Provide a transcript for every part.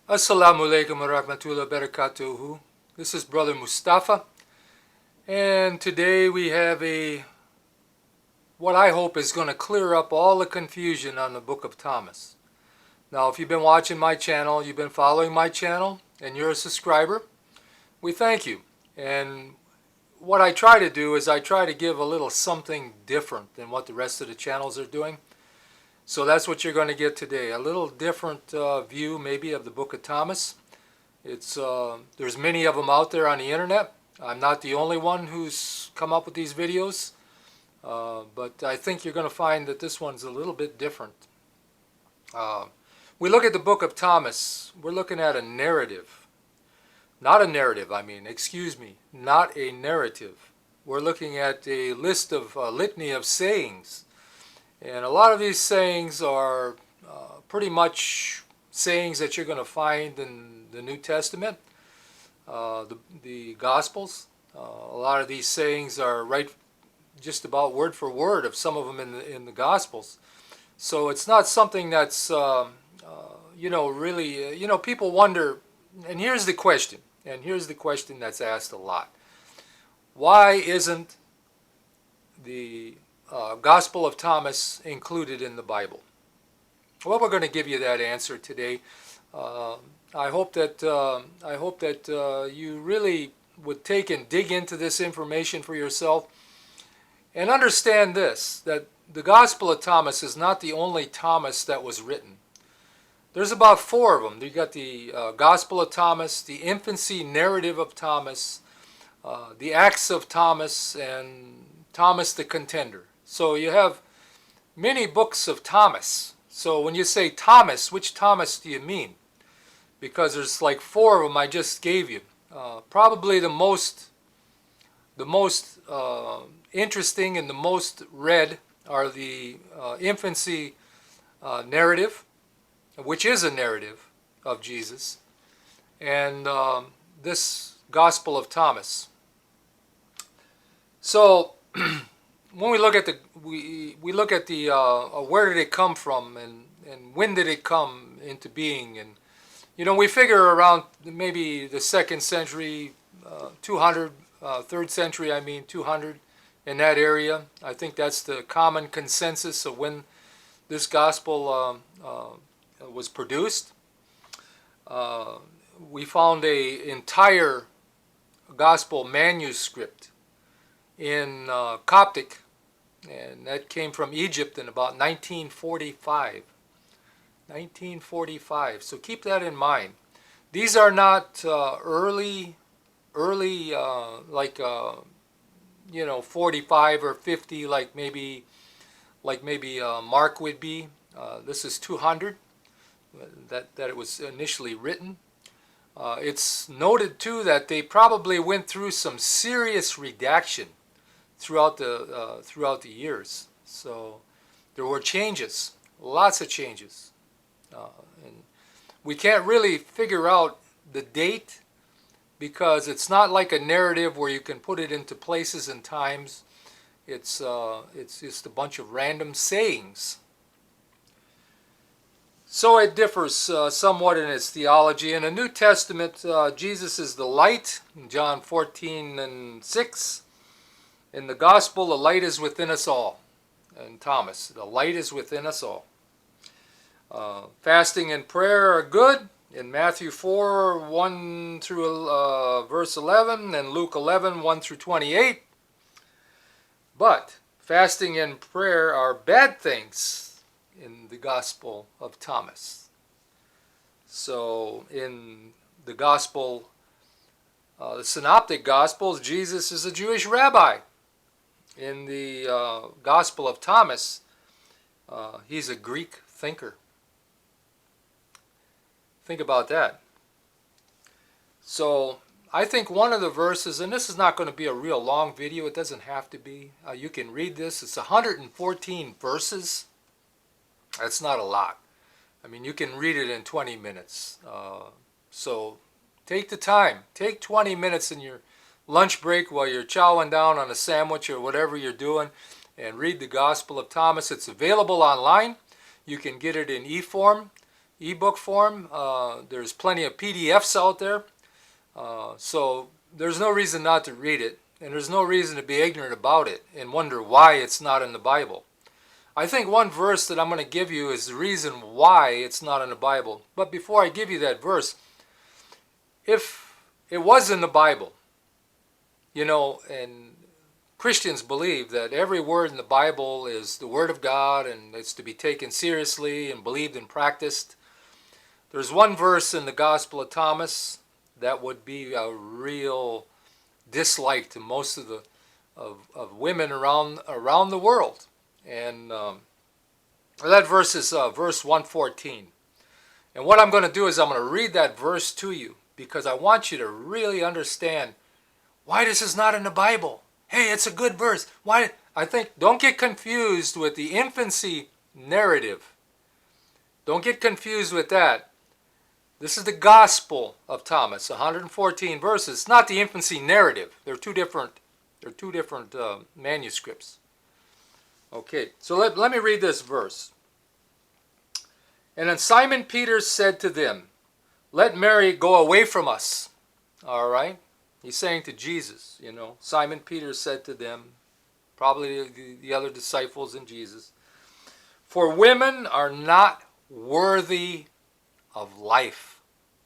Assalamu alaikum wa rahmatullahi wa barakatuhu. This is Brother Mustafa, and today we have what I hope is going to clear up all the confusion on the Book of Thomas. Now, if you've been watching my channel, you've been following my channel, and you're a subscriber, we thank you. And what I try to do is I try to give a little something different than what the rest of the channels are doing. So that's what you're going to get today, a little different view maybe of the Book of Thomas. There's many of them out there on the internet. I'm not the only one who's come up with these videos, but I think you're going to find that this one's a little bit different. We look at the Book of Thomas, we're looking at a narrative. Not a narrative, not a narrative. We're looking at a list of litany of sayings. And a lot of these sayings are pretty much sayings that you're going to find in the New Testament, the Gospels. A lot of these sayings are right just about word for word of some of them in the Gospels. So it's not something that's, really, people wonder, and here's the question that's asked a lot. Why isn't the Gospel of Thomas included in the Bible? Well, we're going to give you that answer today. I hope that you really would take and dig into this information for yourself and understand this, that the Gospel of Thomas is not the only Thomas that was written. There's about 4 of them. You got the Gospel of Thomas, the infancy narrative of Thomas, the Acts of Thomas, and Thomas the Contender. So you have many books of Thomas. So when you say Thomas, which Thomas do you mean? Because there's like 4 of them I just gave you. Probably the most interesting and the most read are the infancy narrative, which is a narrative of Jesus, and this Gospel of Thomas. So when we look at we look at the where did it come from, and when did it come into being, and we figure around maybe the 2nd century, 200, 3rd century 200, in that area. I think that's the common consensus of when this gospel was produced. We found a entire gospel manuscript in Coptic, and that came from Egypt in about 1945. 1945. So keep that in mind. These are not early, like 45 or 50, like maybe Mark would be. This is 200. That it was initially written. It's noted too that they probably went through some serious redaction throughout the years. So there were changes, lots of changes, and we can't really figure out the date because it's not like a narrative where you can put it into places and times. It's just a bunch of random sayings. So it differs somewhat in its theology. In the New Testament, Jesus is the light, in John 14:6. In the Gospel, the light is within us all. And Thomas, the light is within us all. Fasting and prayer are good in Matthew 4, 1 through verse 11, and Luke 11, 1 through 28. But fasting and prayer are bad things in the Gospel of Thomas. So in the Gospel, the Synoptic Gospels, Jesus is a Jewish rabbi. In the Gospel of Thomas, he's a Greek thinker. Think about that. So I think one of the verses, and this is not going to be a real long video, it doesn't have to be. You can read this. It's 114 verses. That's not a lot. I mean, you can read it in 20 minutes. So take the time. Take 20 minutes in your lunch break while you're chowing down on a sandwich or whatever you're doing and read the Gospel of Thomas. It's available online. You can get it in e-form. ebook form. There's plenty of PDFs out there. So there's no reason not to read it, and there's no reason to be ignorant about it and wonder why it's not in the Bible. I think one verse that I'm going to give you is the reason why it's not in the Bible. But before I give you that verse, if it was in the Bible, and Christians believe that every word in the Bible is the Word of God and it's to be taken seriously and believed and practiced. There's one verse in the Gospel of Thomas that would be a real dislike to most of the of women around the world, and that verse is verse 114. And what I'm going to do is I'm going to read that verse to you because I want you to really understand why this is not in the Bible. Hey, it's a good verse. Why? I think don't get confused with the infancy narrative. Don't get confused with that. This is the Gospel of Thomas, 114 verses. It's not the infancy narrative. They're two different manuscripts. Okay, so let me read this verse. And then Simon Peter said to them, "Let Mary go away from us." All right? He's saying to Jesus, Simon Peter said to them, probably the other disciples and Jesus, "For women are not worthy of life."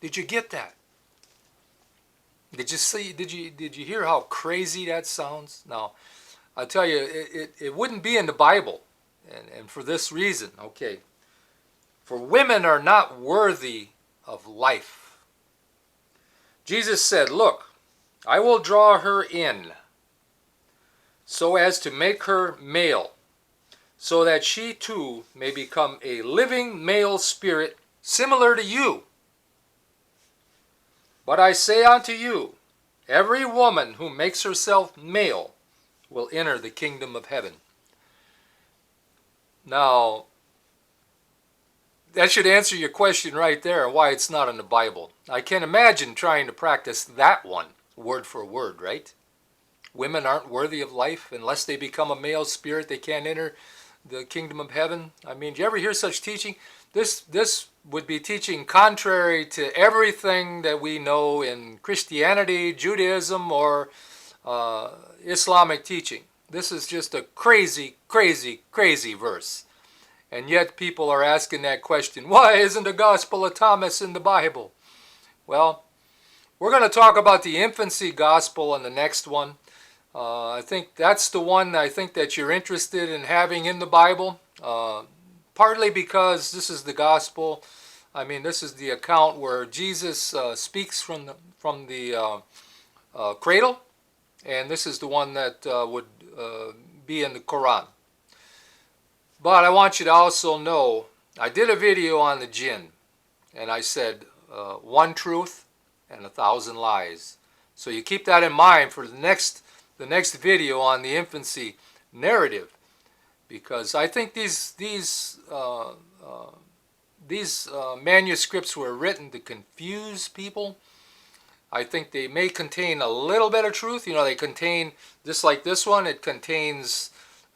Did you get that? Did you see? Did you hear how crazy that sounds? Now, I tell you, it wouldn't be in the Bible, and for this reason. Okay, for women are not worthy of life. Jesus said, "Look, I will draw her in, so as to make her male, so that she too may become a living male spirit, similar to you. But I say unto you, every woman who makes herself male will enter the kingdom of heaven." Now, that should answer your question right there, why it's not in the Bible. I can't imagine trying to practice that one, word for word, right? Women aren't worthy of life unless they become a male spirit. They can't enter the kingdom of heaven. I mean, do you ever hear such teaching? This would be teaching contrary to everything that we know in Christianity, Judaism, or Islamic teaching. This is just a crazy, crazy, crazy verse. And yet people are asking that question, why isn't the Gospel of Thomas in the Bible? Well, we're going to talk about the infancy gospel in the next one. I think that's the one I think that you're interested in having in the Bible. Partly because this is the gospel. I mean, this is the account where Jesus speaks from the cradle, and this is the one that would be in the Quran. But I want you to also know, I did a video on the jinn, and I said one truth and 1,000 lies. So you keep that in mind for the next video on the infancy narrative, because I think these manuscripts were written to confuse people. I think they may contain a little bit of truth. They contain, just like this one, it contains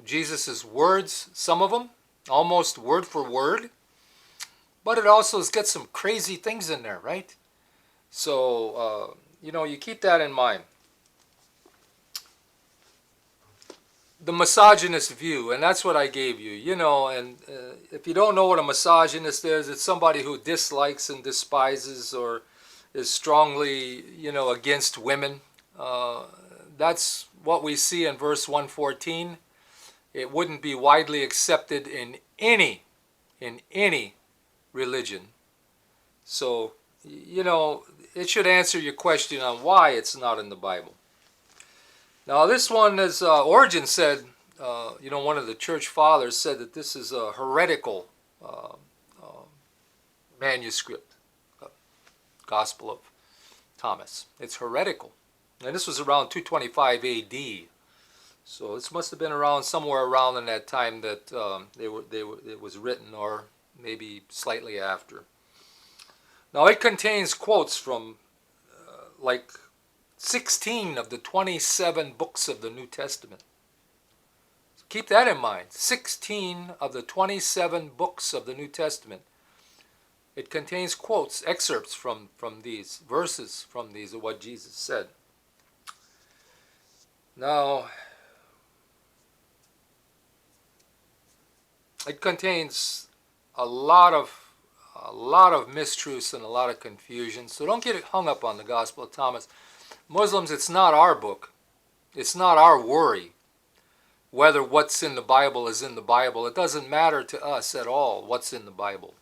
Jesus' words, some of them, almost word for word. But it also has got some crazy things in there, right? So, you keep that in mind. The misogynist view, and that's what I gave you, and if you don't know what a misogynist is, it's somebody who dislikes and despises or is strongly, against women. That's what we see in verse 114. It wouldn't be widely accepted in any religion. So, it should answer your question on why it's not in the Bible. Now, this one is, Origen said, one of the church fathers said that this is a heretical manuscript, Gospel of Thomas. It's heretical. And this was around 225 A.D. So this must have been around somewhere around in that time that it was written, or maybe slightly after. Now, it contains quotes from like 16 of the 27 books of the New Testament. Keep that in mind. 16 of the 27 books of the New Testament It contains quotes, excerpts from these, verses from these of what Jesus said. Now, it contains a lot of mistruths and a lot of confusion. So don't get hung up on the Gospel of Thomas. Muslims, it's not our book. It's not our worry whether what's in the Bible is in the Bible. It doesn't matter to us at all what's in the Bible.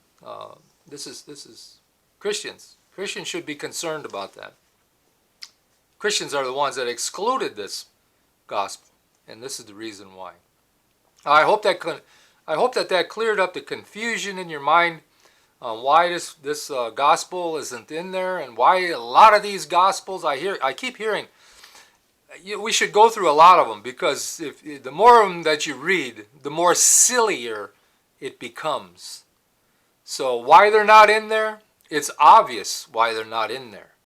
This is Christians. Christians should be concerned about that. Christians are the ones that excluded this gospel, and this is the reason why. I hope that cleared up the confusion in your mind on why this gospel isn't in there, and why a lot of these gospels I keep hearing. We should go through a lot of them, because the more of them that you read, the more sillier it becomes. So why they're not in there? It's obvious why they're not in there.